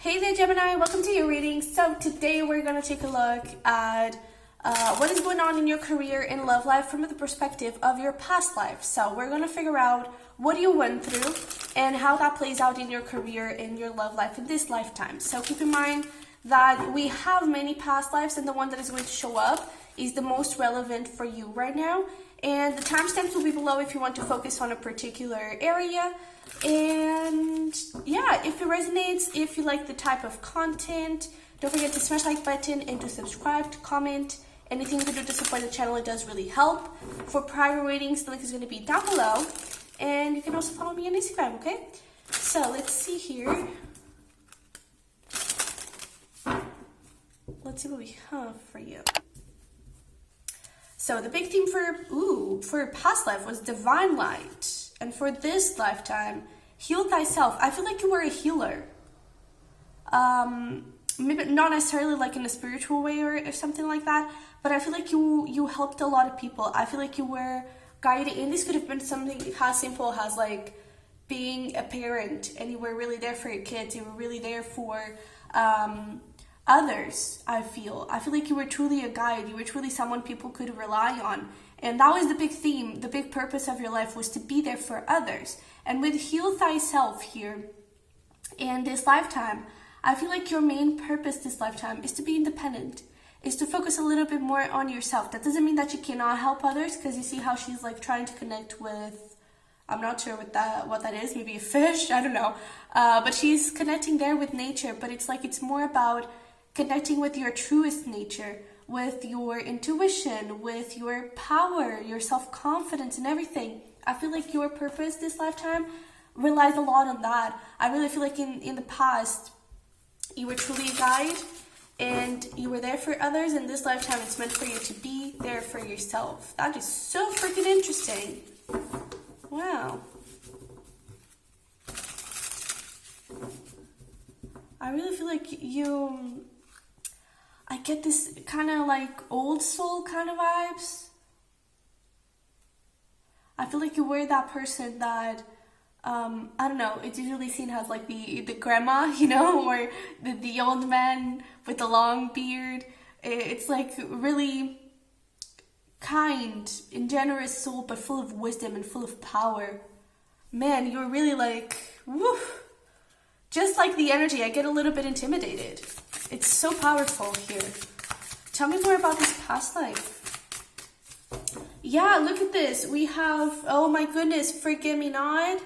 Hey there, Gemini, welcome to your reading. So today we're going to take a look at what is going on in your career and love life from the perspective of your past life. So we're going to figure out what you went through and how that plays out in your career and your love life in this lifetime. So keep in mind that we have many past lives, and the one that is going to show up is the most relevant for you right now. And the timestamps will be below if you want to focus on a particular area. And yeah, if it resonates, if you like the type of content, don't forget to smash the like button and to subscribe, to comment. Anything you can do to support the channel, it does really help. For private readings, the link is going to be down below. And you can also follow me on Instagram, okay? So let's see here. Let's see what we have for you. So the big theme for past life was divine light. And for this lifetime, heal thyself. I feel like you were a healer. Maybe not necessarily like in a spiritual way or something like that, but I feel like you helped a lot of people. I feel like you were guided, and this could have been something as simple as like being a parent, and you were really there for your kids. You were really there for others. I feel like you were truly a guide. You were truly someone people could rely on. And that was the big theme, the big purpose of your life was to be there for others. And with heal thyself here in this lifetime, I feel like your main purpose this lifetime is to be independent, is to focus a little bit more on yourself. That doesn't mean that you cannot help others, because you see how she's like trying to connect with, I'm not sure what that is, maybe a fish, I don't know. But she's connecting there with nature, but it's like it's more about connecting with your truest nature, with your intuition, with your power, your self-confidence and everything. I feel like your purpose this lifetime relies a lot on that. I really feel like in the past, you were truly a guide and you were there for others. In this lifetime, it's meant for you to be there for yourself. That is so freaking interesting. Wow. I really feel like I get this kind of like old soul kind of vibes. I feel like you were that person that, I don't know, it's usually seen as like the grandma, you know, or the old man with the long beard. It's like really kind and generous soul, but full of wisdom and full of power. Man, you're really like, woo. Just like the energy, I get a little bit intimidated. It's so powerful here. Tell me more about this past life. Yeah, look at this. We have, oh my goodness, forgive me not.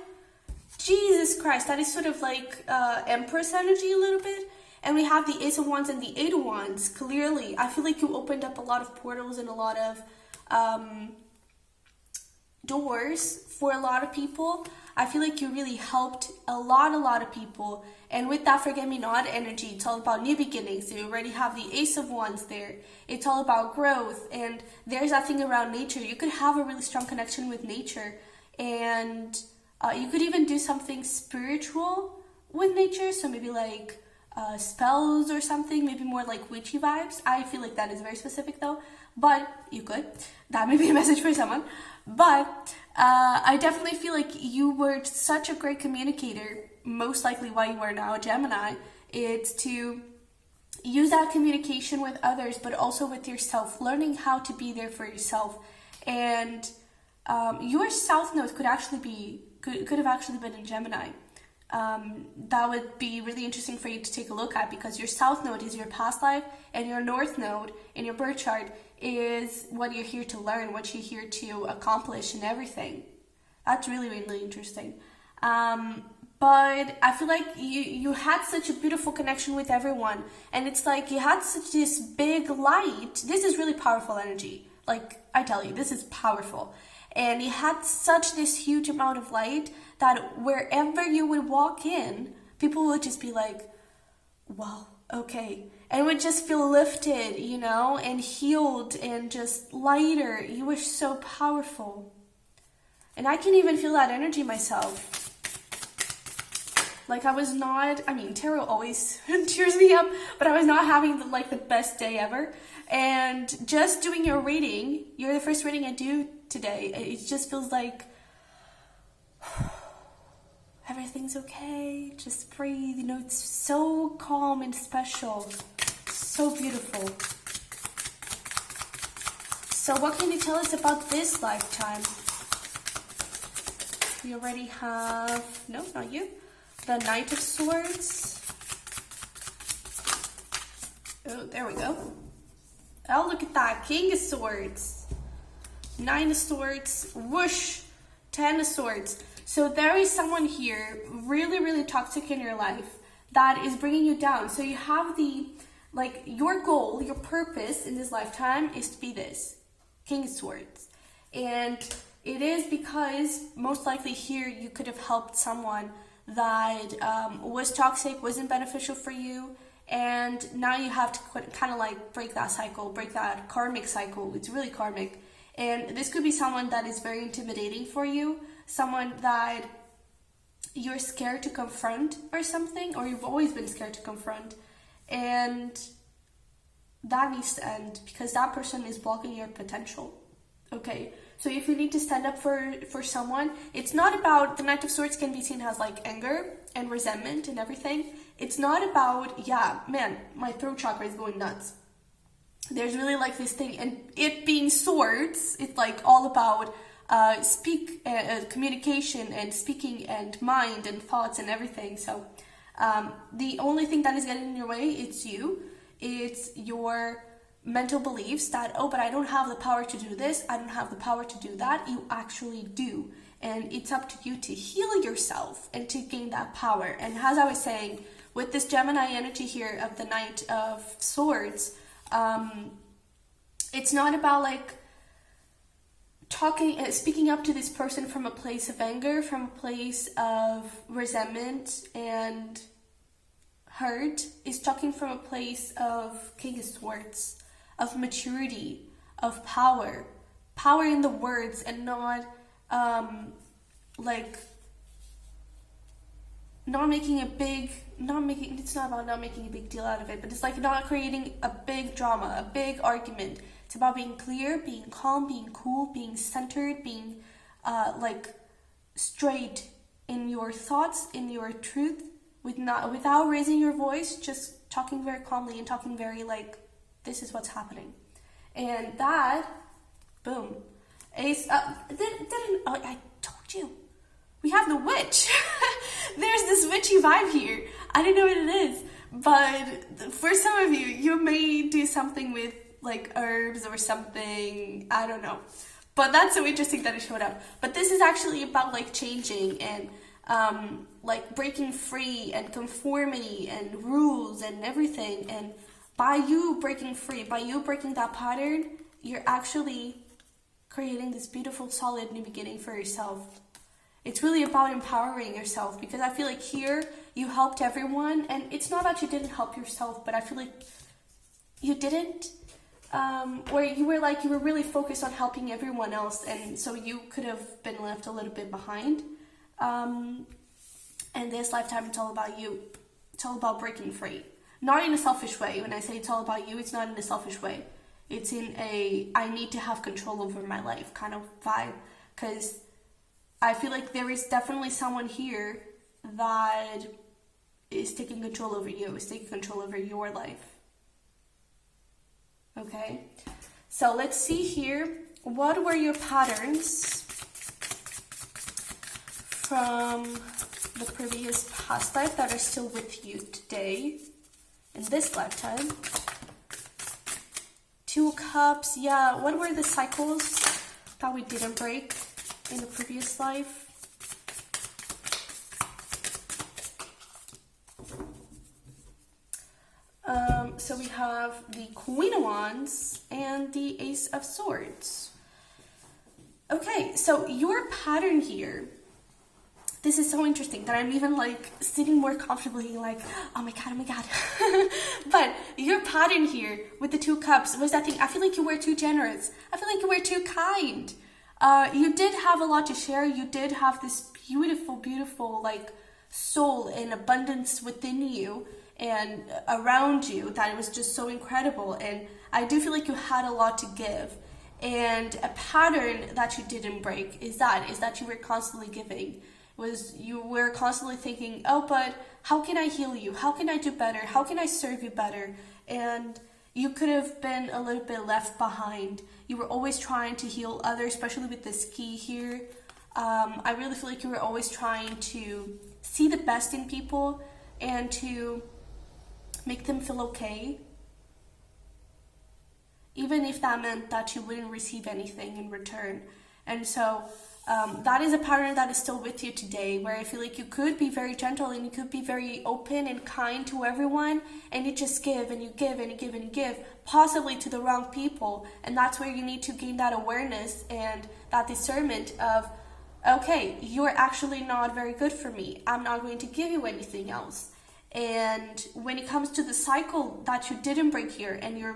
Jesus Christ, that is sort of like Empress energy a little bit. And we have the Ace of Wands and the Eight of Wands, clearly. I feel like you opened up a lot of portals and a lot of doors for a lot of people. I feel like you really helped a lot of people. And with that forget-me-not energy, it's all about new beginnings. You already have the Ace of Wands there. It's all about growth. And there's that thing around nature. You could have a really strong connection with nature. And you could even do something spiritual with nature. So maybe like spells or something. Maybe more like witchy vibes. I feel like that is very specific though. But you could. That may be a message for someone. But I definitely feel like you were such a great communicator, most likely why you are now a Gemini. It's to use that communication with others, but also with yourself, learning how to be there for yourself. And your South Node could have actually been in Gemini. That would be really interesting for you to take a look at, because your South Node is your past life, and your North Node in your birth chart is what you're here to learn, what you're here to accomplish and everything. That's really, really interesting. But I feel like you had such a beautiful connection with everyone, and it's like you had such this big light. This is really powerful energy. Like, I tell you, this is powerful. And you had such this huge amount of light that wherever you would walk in, people would just be like, wow, okay. And would just feel lifted, you know, and healed and just lighter. You were so powerful. And I can even feel that energy myself. Like I was not, I mean, tarot always cheers me up, but I was not having the best day ever. And just doing your reading, you're the first reading I do today. It just feels like Everything's okay. Just breathe. You know, it's so calm and special. So beautiful. So what can you tell us about this lifetime? We already have, no, not you, the Knight of Swords. Oh, there we go. Oh, look at that. King of Swords. 9 of Swords. Whoosh. 10 of Swords. So there is someone here really, really toxic in your life that is bringing you down. So you have the, like, your goal, your purpose in this lifetime is to be this. King of Swords. And it is because most likely here you could have helped someone that was toxic, wasn't beneficial for you, and now you have to kind of like break that cycle, break that karmic cycle. It's really karmic. And this could be someone that is very intimidating for you, someone that you're scared to confront or something, or you've always been scared to confront. And that needs to end because that person is blocking your potential. Okay, so if you need to stand up for someone, it's not about, the Knight of Swords can be seen as like anger and resentment and everything. It's not about, yeah, man, my throat chakra is going nuts. There's really like this thing, and it being swords, it's like all about communication and speaking and mind and thoughts and everything. So the only thing that is getting in your way, it's you. It's your mental beliefs that, oh, but I don't have the power to do this, I don't have the power to do that. You actually do. And it's up to you to heal yourself and to gain that power. And as I was saying, with this Gemini energy here of the Knight of Swords, it's not about like speaking up to this person from a place of anger, from a place of resentment and hurt. Is talking from a place of King of Swords, of maturity, of power in the words, and not it's not about not making a big deal out of it, but it's like not creating a big drama, a big argument. It's about being clear, being calm, being cool, being centered, being straight in your thoughts, in your truth, without raising your voice, just talking very calmly and talking very like, this is what's happening. And that, boom, is, I told you, we have the witch. There's this witchy vibe here. I don't know what it is, but for some of you, you may do something with like herbs or something, I don't know. But that's so interesting that it showed up. But this is actually about like changing and like breaking free and conformity and rules and everything. And by you breaking free, by you breaking that pattern, you're actually creating this beautiful, solid new beginning for yourself. It's really about empowering yourself, because I feel like here you helped everyone, and it's not that you didn't help yourself, but I feel like you didn't, or you were really focused on helping everyone else, and so you could have been left a little bit behind. And this lifetime, it's all about you. It's all about breaking free. Not in a selfish way. When I say it's all about you, it's not in a selfish way. It's in a, I need to have control over my life kind of vibe, because I feel like there is definitely someone here that is taking control over you, is taking control over your life. Okay, so let's see here. What were your patterns from the previous past life that are still with you today in this lifetime? 2 cups, yeah. What were the cycles that we didn't break in the previous life? So we have the Queen of Wands and the Ace of Swords. Okay, so your pattern here, this is so interesting that I'm even like sitting more comfortably like, oh my god. But your pattern here with the 2 cups was that thing. I feel like you were too generous. I feel like you were too kind. You did have a lot to share. You did have this beautiful like soul and abundance within you and around you that it was just so incredible. And I do feel like you had a lot to give. And a pattern that you didn't break is that you were constantly giving. Was you were constantly thinking, oh, but how can I heal you? How can I do better? How can I serve you better? And you could have been a little bit left behind. You were always trying to heal others, especially with this key here. I really feel like you were always trying to see the best in people and to make them feel okay, even if that meant that you wouldn't receive anything in return. And so that is a pattern that is still with you today, where I feel like you could be very gentle and you could be very open and kind to everyone, and you just give and you give and you give and you give, possibly to the wrong people. And that's where you need to gain that awareness and that discernment of, okay, you're actually not very good for me. I'm not going to give you anything else. And when it comes to the cycle that you didn't break here, and you're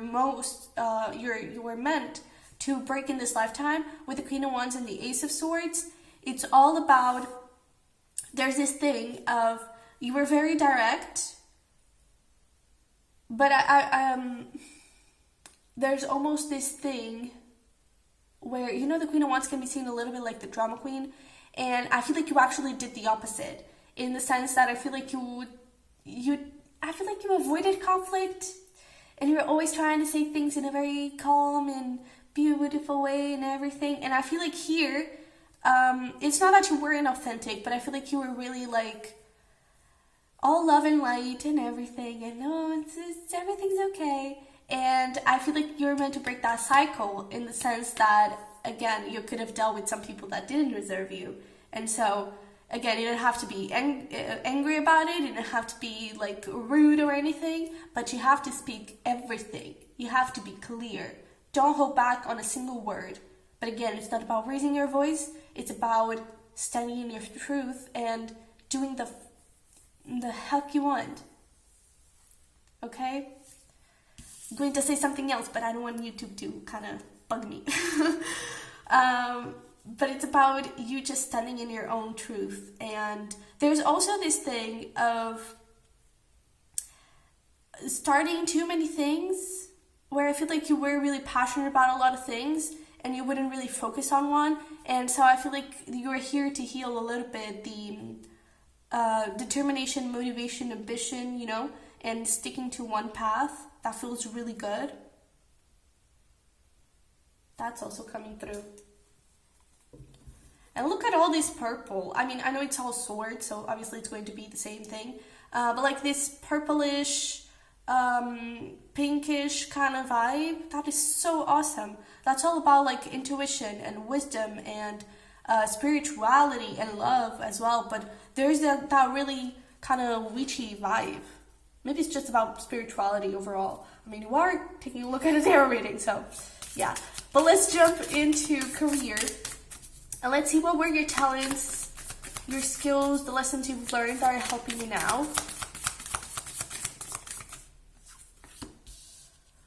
meant to break in this lifetime with the Queen of Wands and the Ace of Swords, it's all about, there's this thing of, you were very direct, but there's almost this thing where, you know, the Queen of Wands can be seen a little bit like the drama queen, and I feel like you actually did the opposite, in the sense that I feel like you avoided conflict, and you were always trying to say things in a very calm and beautiful way and everything. And I feel like here, it's not that you weren't authentic, but I feel like you were really like all love and light and everything, and no, everything's okay. And I feel like you're meant to break that cycle, in the sense that, again, you could have dealt with some people that didn't deserve you. And so, again, you didn't have to be angry about it, you didn't have to be like rude or anything, but you have to speak everything. You have to be clear. Don't hold back on a single word. But again, it's not about raising your voice, it's about standing in your truth and doing the heck you want. Okay? I'm going to say something else, but I don't want YouTube to kind of bug me. But it's about you just standing in your own truth. And there's also this thing of starting too many things, where I feel like you were really passionate about a lot of things and you wouldn't really focus on one. And so I feel like you are here to heal a little bit the determination, motivation, ambition, you know, and sticking to one path. That feels really good. That's also coming through. And look at all this purple. I mean, I know it's all swords, so obviously it's going to be the same thing. But like this purplish, pinkish kind of vibe, that is so awesome. That's all about like intuition and wisdom and spirituality and love as well. But there's that really kind of witchy vibe. Maybe it's just about spirituality overall. I mean, you are taking a look at a tarot reading, so yeah. But let's jump into career. And let's see what were your talents, your skills, the lessons you've learned that are helping you now.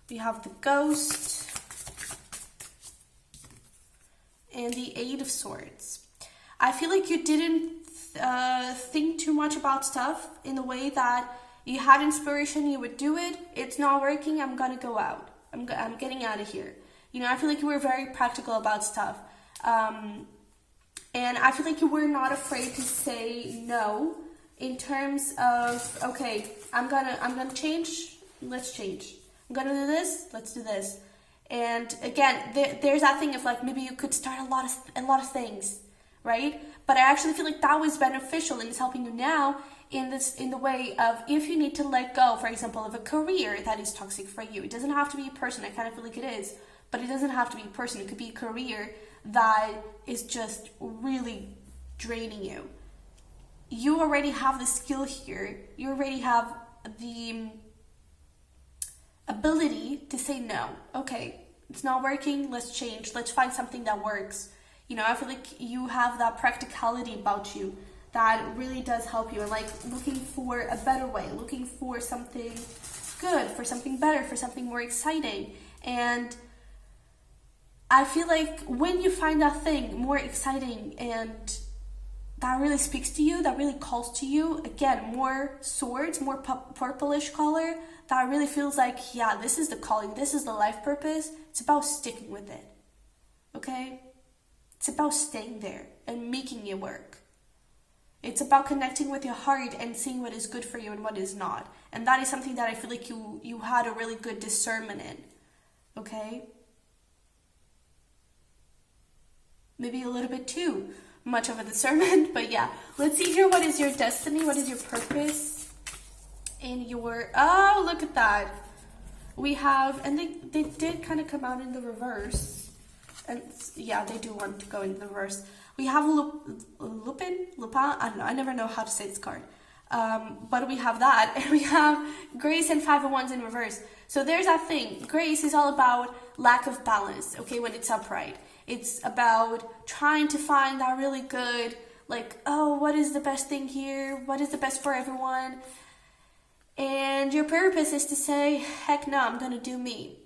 We have the Ghost and the Eight of Swords. I feel like you didn't think too much about stuff in the way that you had inspiration, you would do it. It's not working, I'm gonna go out. I'm getting out of here. You know, I feel like you were very practical about stuff. And I feel like you were not afraid to say no in terms of, okay, I'm gonna change, let's change. I'm gonna do this, let's do this. And again, there's that thing of like, maybe you could start a lot of things, right? But I actually feel like that was beneficial and it's helping you now in the way of, if you need to let go, for example, of a career that is toxic for you. It doesn't have to be a person, I kind of feel like it is, but it doesn't have to be a person. It could be a career that is just really draining you. You already have the skill here. You already have the ability to say no. Okay, it's not working, let's change. Let's find something that works. You know, I feel like you have that practicality about you that really does help you. And like looking for a better way, looking for something good, for something better, for something more exciting. And I feel like when you find that thing more exciting and that really speaks to you, that really calls to you, again, more swords, more purplish color, that really feels like, yeah, this is the calling, this is the life purpose. It's about sticking with it, okay? It's about staying there and making it work. It's about connecting with your heart and seeing what is good for you and what is not. And that is something that I feel like you had a really good discernment in. Okay? Maybe a little bit too much of a discernment, but yeah. Let's see here, what is your destiny? What is your purpose? In your, oh, look at that. We have, and they did kind of come out in the reverse. And yeah, they do want to go in the reverse. We have Lupin, I don't know, I never know how to say this card. But we have that, and we have Grace and Five of Wands in reverse. So there's that thing. Grace is all about lack of balance, okay, when it's upright. It's about trying to find that really good, like, oh, what is the best thing here? What is the best for everyone? And your purpose is to say, heck no, I'm going to do me,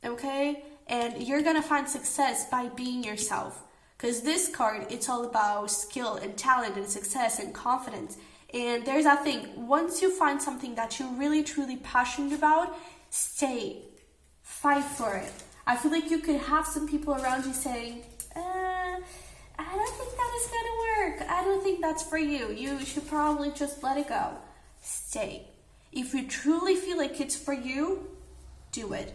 okay? And you're going to find success by being yourself. Because this card, it's all about skill and talent and success and confidence. And there's that thing. Once you find something that you're really, truly passionate about, stay. Fight for it. I feel like you could have some people around you saying, I don't think that is going to work. I don't think that's for you. You should probably just let it go. Stay. If you truly feel like it's for you, do it.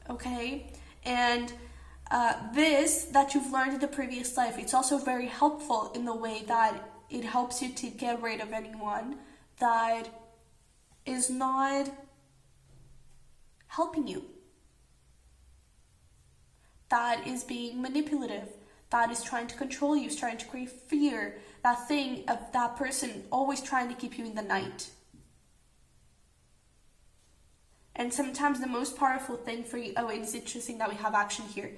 Okay? And this that you've learned in the previous life, it's also very helpful in the way that it helps you to get rid of anyone that is not helping you, that is being manipulative, that is trying to control you, is trying to create fear, that thing of that person always trying to keep you in the night. And sometimes the most powerful thing for you, oh, it's interesting that we have action here.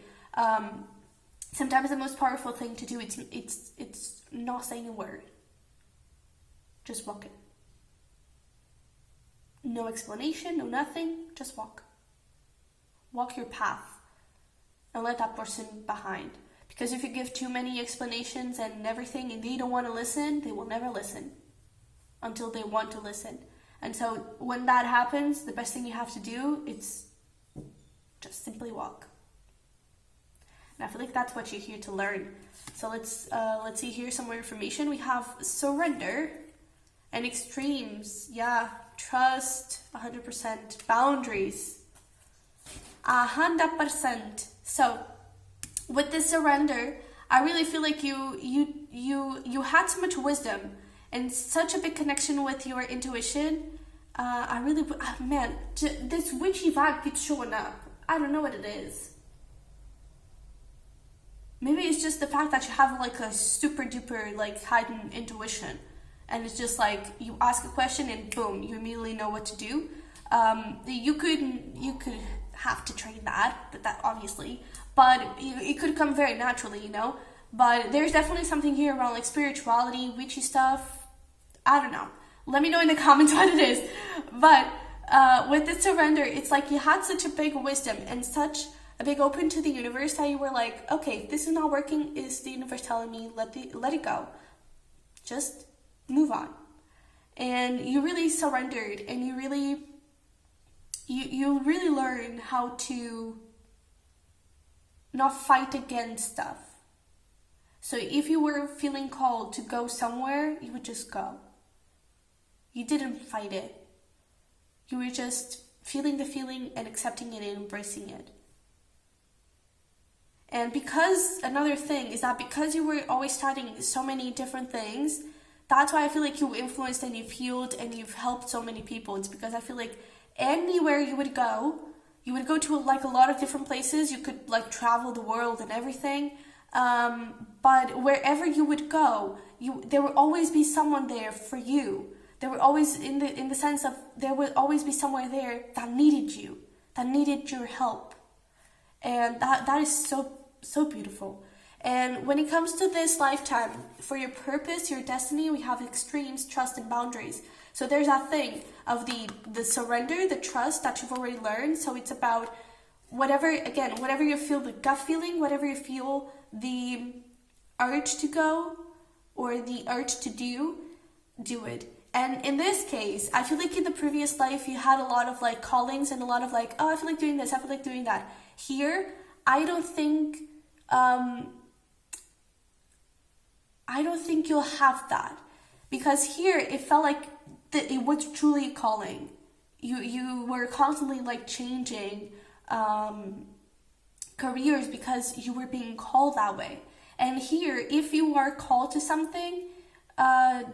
Sometimes the most powerful thing to do, it's not saying a word. Just walk it. No explanation, no nothing, just walk. Walk your path and let that person behind. Because if you give too many explanations and everything and they don't want to listen, they will never listen until they want to listen. And so when that happens, the best thing you have to do is just simply walk. And I feel like that's what you're here to learn. So let's see here some more information. We have surrender and extremes. Yeah, trust, 100%. Boundaries, 100%. So with this surrender, I really feel like you had so much wisdom and such a big connection with your intuition. This witchy vibe keeps showing up. I don't know what it is. Maybe it's just the fact that you have like a super duper like heightened intuition, and it's just like you ask a question and boom, you immediately know what to do. You could have to train that obviously, but it could come very naturally, you know. But there's definitely something here around like spirituality, witchy stuff. I don't know. Let me know in the comments what it is. But with the surrender, it's like you had such a big wisdom and such a big open to the universe that you were like, okay, if this is not working, is the universe telling me let it go? Just move on. And you really surrendered, and you really learned how to not fight against stuff. So if you were feeling called to go somewhere, you would just go. You didn't fight it. You were just feeling the feeling and accepting it and embracing it. And because another thing is that because you were always studying so many different things, that's why I feel like you influenced and you've healed and you've helped so many people. It's because I feel like anywhere you would go to like a lot of different places. You could like travel the world and everything. But wherever you would go, there would always be someone there for you. There would always, in the sense of, there would always be somewhere there that needed you, that needed your help. And that is so beautiful. And when it comes to this lifetime, for your purpose, your destiny, we have extremes, trust, and boundaries. So there's that thing of the surrender, the trust that you've already learned. So it's about whatever you feel, the gut feeling, whatever you feel, the urge to go or the urge to do it. And in this case, I feel like in the previous life, you had a lot of like callings and a lot of like, oh, I feel like doing this, I feel like doing that. Here, I don't think you'll have that. because here it felt like it was truly calling. You were constantly like changing careers because you were being called that way. And here, if you are called to something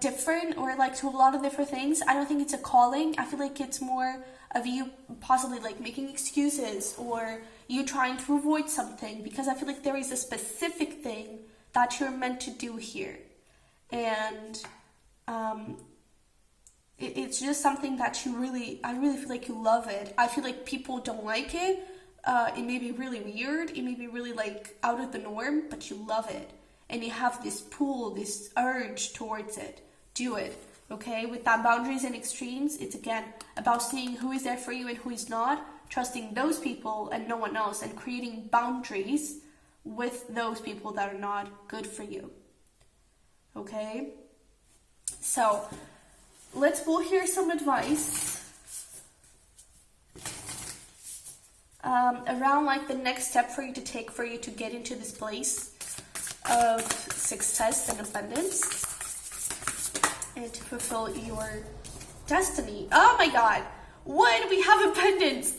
different, or like to a lot of different things, I don't think it's a calling. I feel like it's more of you possibly like making excuses, or you trying to avoid something, because I feel like there is a specific thing that you're meant to do here. And it's just something that I really feel like you love it. I feel like people don't like it. It may be really weird, it may be really like out of the norm, but you love it. And you have this pull, this urge towards it. Do it, okay? With that boundaries and extremes, it's again about seeing who is there for you and who is not, trusting those people and no one else, and creating boundaries with those people that are not good for you, okay? So, let's pull here some advice around like the next step for you to take for you to get into this place of success and abundance and to fulfill your destiny. Oh my God, what? We have abundance.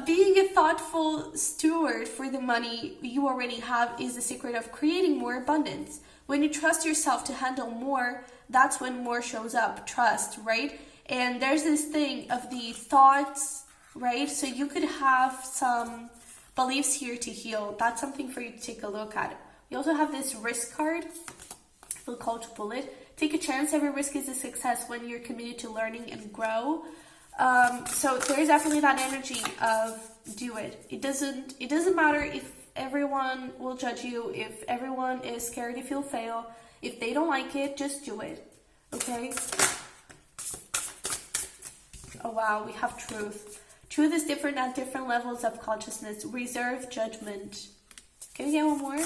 Being a thoughtful steward for the money you already have is the secret of creating more abundance. When you trust yourself to handle more, that's when more shows up. Trust, right? And there's this thing of the thoughts, right? So you could have some beliefs here to heal. That's something for you to take a look at. We also have this risk card. Feel called to pull it. Take a chance. Every risk is a success when you're committed to learning and grow. So there's definitely that energy of do it. It doesn't matter if everyone will judge you, if everyone is scared if you'll fail. If they don't like it, just do it. Okay? Oh wow, we have truth. Truth is different at different levels of consciousness. Reserve judgment. Can we get one more?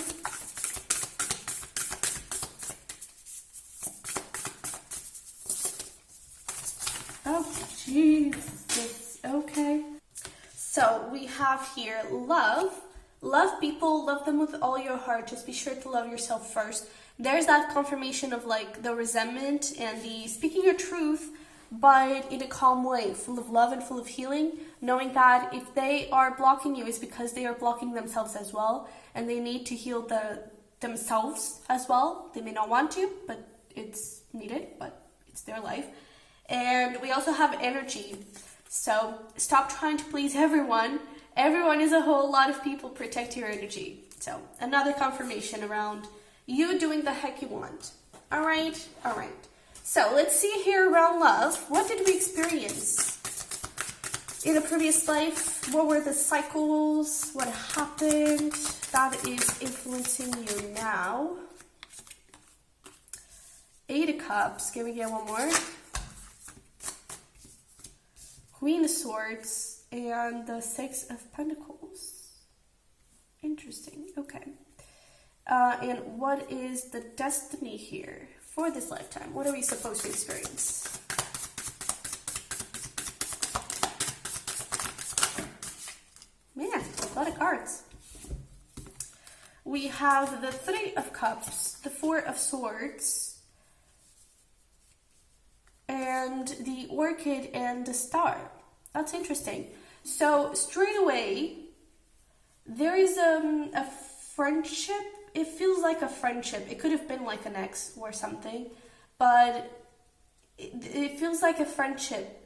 Oh, Jesus. Okay. So we have here love. Love people, love them with all your heart. Just be sure to love yourself first. There's that confirmation of like the resentment and the speaking your truth, but in a calm way, full of love and full of healing, knowing that if they are blocking you, it's because they are blocking themselves as well, and they need to heal themselves as well. They may not want to, but it's needed, but it's their life. And we also have energy. So stop trying to please everyone. Everyone is a whole lot of people. Protect your energy. So another confirmation around you doing the heck you want. All right. So let's see here around love. What did we experience in a previous life? What were the cycles? What happened that is influencing you now? Eight of Cups. Can we get one more? Queen of Swords and the Six of Pentacles. Interesting. Okay. And what is the destiny here for this lifetime? What are we supposed to experience? Man, a lot of cards. We have the Three of Cups, the Four of Swords, and the Orchid and the Star. That's interesting. So straight away, there is a friendship. It feels like a friendship. It could have been like an ex or something, but it feels like a friendship.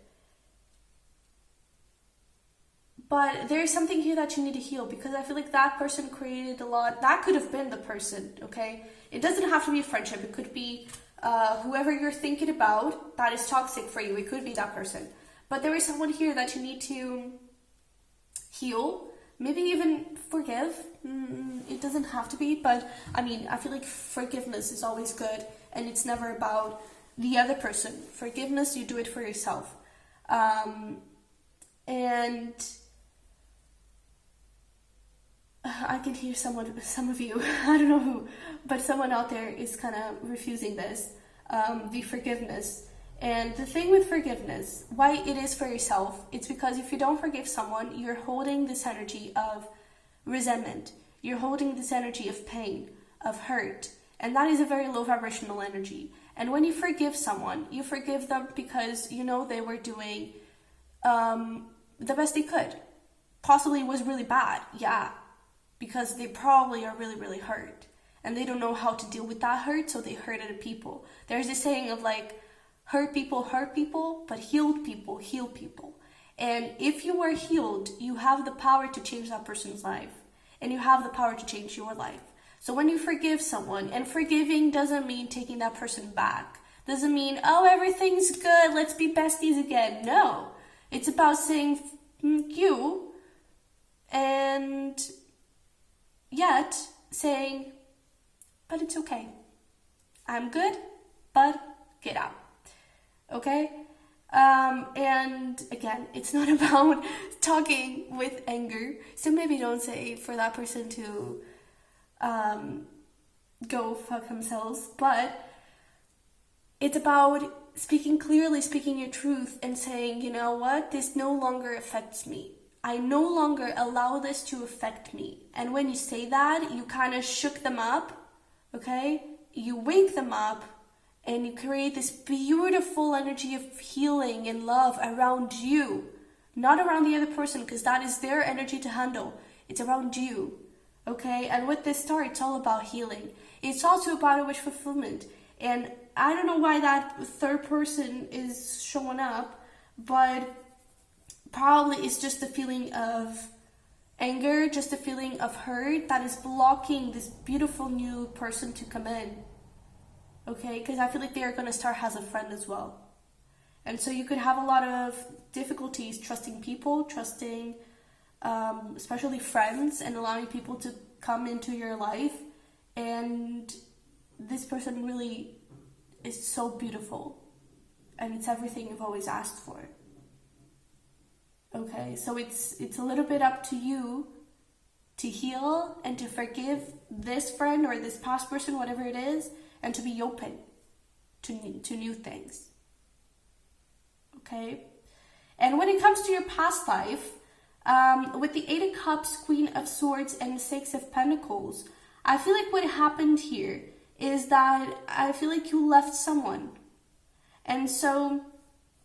But there is something here that you need to heal, because I feel like that person created a lot. That could have been the person, okay? It doesn't have to be a friendship. It could be whoever you're thinking about that is toxic for you. It could be that person. But there is someone here that you need to heal, maybe even forgive. It doesn't have to be, but I mean, I feel like forgiveness is always good, and it's never about the other person. Forgiveness, you do it for yourself. And I can hear some of you, I don't know who, but someone out there is kind of refusing this, the forgiveness. And the thing with forgiveness, why it is for yourself, it's because if you don't forgive someone, you're holding this energy of resentment. You're holding this energy of pain, of hurt. And that is a very low vibrational energy. And when you forgive someone, you forgive them because you know they were doing the best they could. Possibly it was really bad, yeah, because they probably are really, really hurt. And they don't know how to deal with that hurt, so they hurt other people. There's this saying of like, hurt people, but healed people, heal people. And if you are healed, you have the power to change that person's life. And you have the power to change your life. So when you forgive someone, and forgiving doesn't mean taking that person back. Doesn't mean, oh, everything's good, let's be besties again. No. It's about saying you, and yet saying, but it's okay. I'm good, but get out. Okay? And again, it's not about talking with anger. So maybe don't say for that person to go fuck themselves, but it's about speaking clearly, speaking your truth, and saying, you know what, this no longer affects me. I no longer allow this to affect me. And when you say that, you kind of shook them up, okay? You wake them up, and you create this beautiful energy of healing and love around you. Not around the other person, because that is their energy to handle. It's around you, okay? And with this star, it's all about healing. It's also about a wish fulfillment. And I don't know why that third person is showing up, but probably it's just a feeling of anger, just a feeling of hurt that is blocking this beautiful new person to come in. Okay, because I feel like they are going to start as a friend as well. And so you could have a lot of difficulties trusting people, trusting especially friends, and allowing people to come into your life. And this person really is so beautiful. And it's everything you've always asked for. Okay, so it's a little bit up to you to heal and to forgive this friend or this past person, whatever it is, and to be open to new things. Okay? And when it comes to your past life, with the Eight of Cups, Queen of Swords, and Six of Pentacles, I feel like what happened here is that I feel like you left someone. And so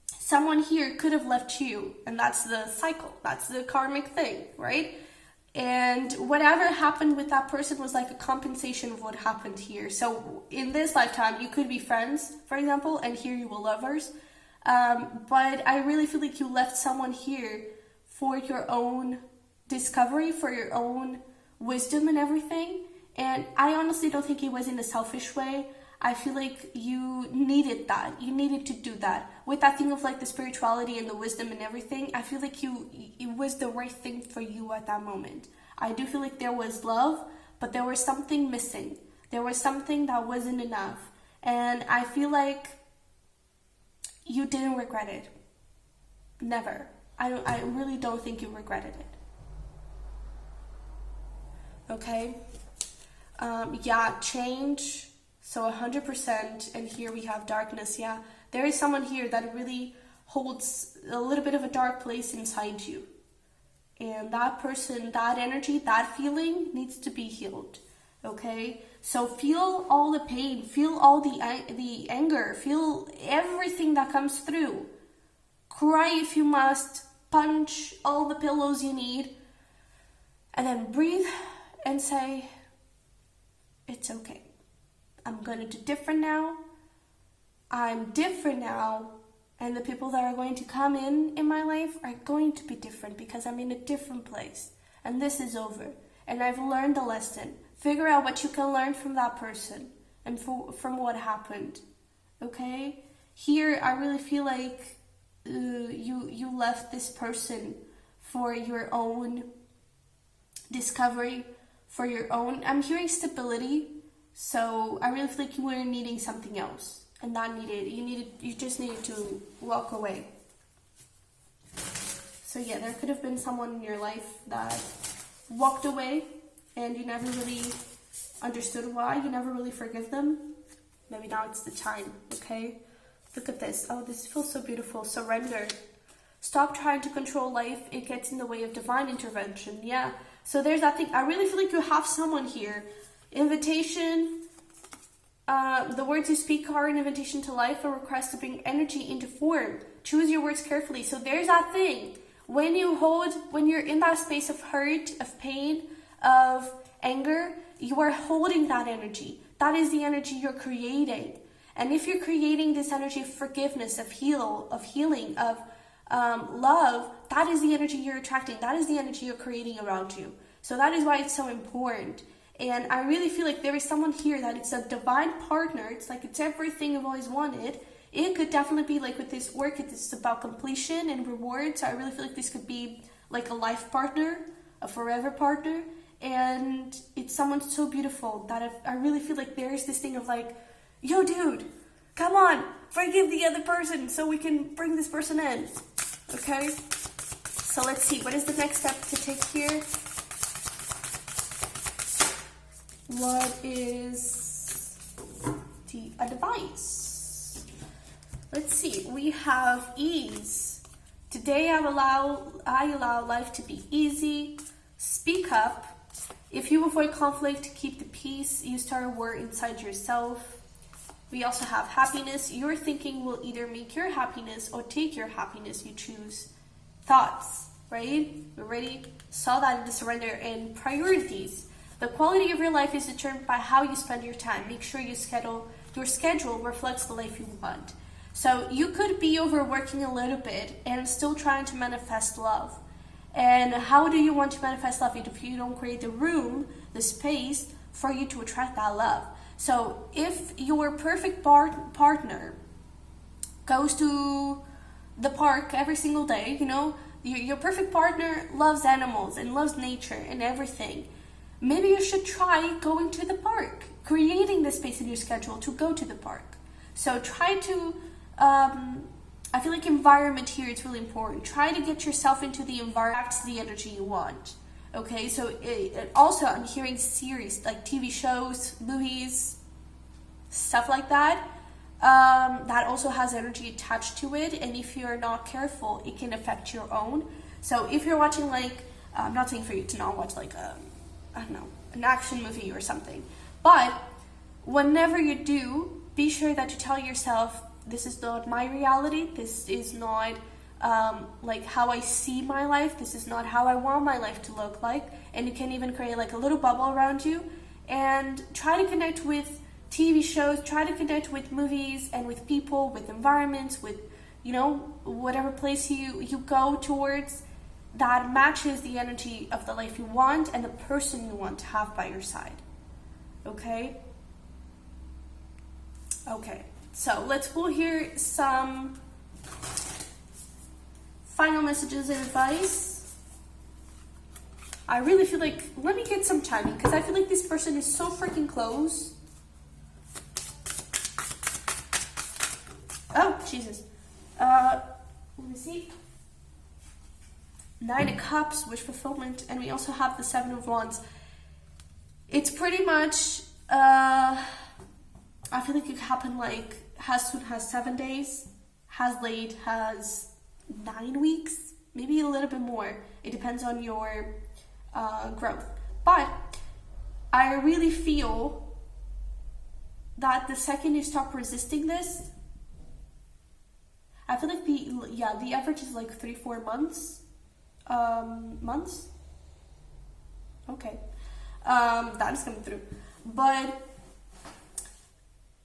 someone here could have left you, and that's the cycle. That's the karmic thing, right? And whatever happened with that person was like a compensation of what happened here. So in this lifetime, you could be friends, for example, and here you were lovers. But I really feel like you left someone here for your own discovery, for your own wisdom and everything. And I honestly don't think it was in a selfish way. I feel like you needed that. You needed to do that. With that thing of like the spirituality and the wisdom and everything, I feel like it was the right thing for you at that moment. I do feel like there was love, but there was something missing. There was something that wasn't enough. And I feel like you didn't regret it. Never. I really don't think you regretted it. Okay? Yeah, change. So 100%, and here we have darkness, yeah. There is someone here that really holds a little bit of a dark place inside you. And that person, that energy, that feeling needs to be healed, okay? So feel all the pain, feel all the anger, feel everything that comes through. Cry if you must, punch all the pillows you need, and then breathe and say, it's okay. I'm going to do different now. I'm different now. And the people that are going to come in my life are going to be different because I'm in a different place. And this is over. And I've learned a lesson. Figure out what you can learn from that person and from what happened. Okay? Here, I really feel like you left this person for your own discovery, for your own... I'm hearing stability. So I really feel like you were needing something else, and you just needed to walk away. So yeah, there could have been someone in your life that walked away, and you never really understood why. You never really forgive them. Maybe now it's the time. Okay, look at this. Oh, this feels so beautiful. Surrender. Stop trying to control life. It gets in the way of divine intervention. Yeah. So there's that thing. I really feel like you have someone here. Invitation, The words you speak are an invitation to life, a request to bring energy into form. Choose your words carefully. So there's that thing. When you're in that space of hurt, of pain, of anger, you are holding that energy. That is the energy you're creating. And if you're creating this energy of forgiveness, of healing, of love, that is the energy you're attracting. That is the energy you're creating around you. So that is why it's so important. And I really feel like there is someone here that it's a divine partner. It's like it's everything I've always wanted. It could definitely be like with this work, it's about completion and reward. So I really feel like this could be like a life partner, a forever partner. And it's someone so beautiful that I really feel like there's this thing of like, yo dude, come on, forgive the other person so we can bring this person in. Okay? So let's see, what is the next step to take here? What is the advice? Let's see, we have ease. Today I allow life to be easy. Speak up. If you avoid conflict, keep the peace. You start a war inside yourself. We also have happiness. Your thinking will either make your happiness or take your happiness. You choose thoughts, right? We already saw that in the surrender. And priorities. The quality of your life is determined by how you spend your time. Make sure your schedule reflects the life you want. So you could be overworking a little bit and still trying to manifest love. And how do you want to manifest love if you don't create the room, the space for you to attract that love? So if your perfect partner goes to the park every single day, you know, your perfect partner loves animals and loves nature and everything, maybe you should try going to the park, creating the space in your schedule to go to the park. So try to, I feel like environment here is really important. Try to get yourself into the environment, the energy you want. Okay, so also I'm hearing series like TV shows, movies, stuff like that. That also has energy attached to it, and if you're not careful, it can affect your own. So if you're watching like, I'm not saying for you to not watch like I don't know, an action movie or something, but whenever you do, be sure that you tell yourself, this is not my reality, this is not like how I see my life, this is not how I want my life to look like. And you can even create like a little bubble around you and try to connect with TV shows, try to connect with movies and with people, with environments, with, you know, whatever place you go towards that matches the energy of the life you want and the person you want to have by your side. Okay? Okay, so let's pull here some final messages and advice. I really feel like, let me get some timing, because I feel like this person is so freaking close. Oh, Jesus. Let me see. 9 of Cups, wish fulfillment, and we also have the 7 of Wands. It's pretty much, I feel like it could happen like as soon as 7 days, as late as 9 weeks, maybe a little bit more. It depends on your growth. But I really feel that the second you stop resisting this, I feel like the average is like 3-4 months. Months? Okay. That is coming through. But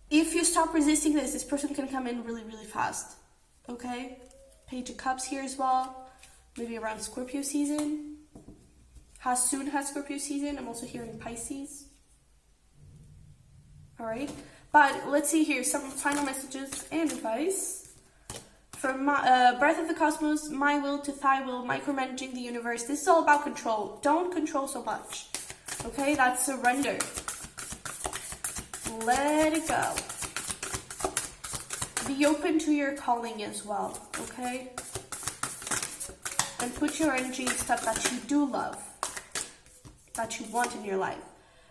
if you stop resisting this person can come in really, really fast. Okay? Page of Cups here as well. Maybe around Scorpio season. As soon as Scorpio season. I'm also hearing Pisces. Alright? But let's see here. Some final messages and advice. From Breath of the Cosmos, my will to thy will, micromanaging the universe. This is all about control. Don't control so much. Okay, that's surrender. Let it go. Be open to your calling as well, okay? And put your energy in stuff that you do love, that you want in your life.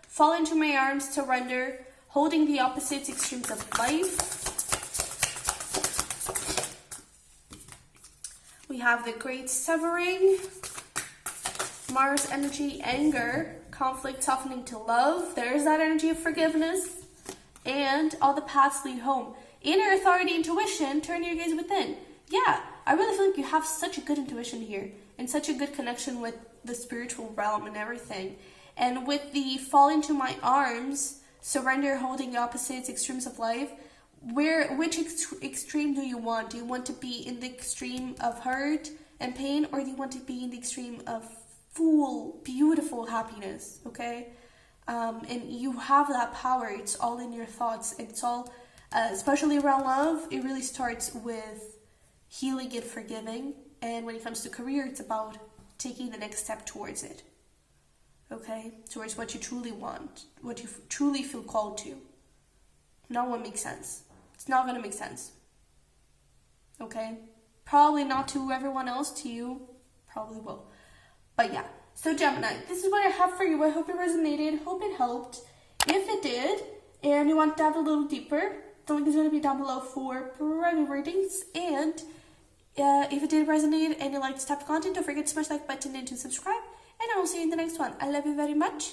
Fall into my arms, surrender, holding the opposite extremes of life. We have the Great Severing, Mars energy, anger, conflict softening to love. There's that energy of forgiveness. and all the paths lead home. Inner authority, intuition, turn your gaze within. Yeah, I really feel like you have such a good intuition here and such a good connection with the spiritual realm and everything. And with the fall into my arms, surrender, holding opposites, extremes of life, which extreme do you want? Do you want to be in the extreme of hurt and pain, or do you want to be in the extreme of full, beautiful happiness? Okay? And you have that power. It's all in your thoughts. It's all, especially around love, it really starts with healing and forgiving. And when it comes to career, it's about taking the next step towards it. Okay? Towards what you truly want, what you truly feel called to. Not what makes sense. It's not going to make sense. Okay? Probably not to everyone else, to you. Probably will. But yeah. So Gemini, this is what I have for you. I hope it resonated. Hope it helped. If it did, and you want to dive a little deeper, the link is going to be down below for private readings. And if it did resonate and you like this type of content, don't forget to smash the like button and to subscribe. And I will see you in the next one. I love you very much.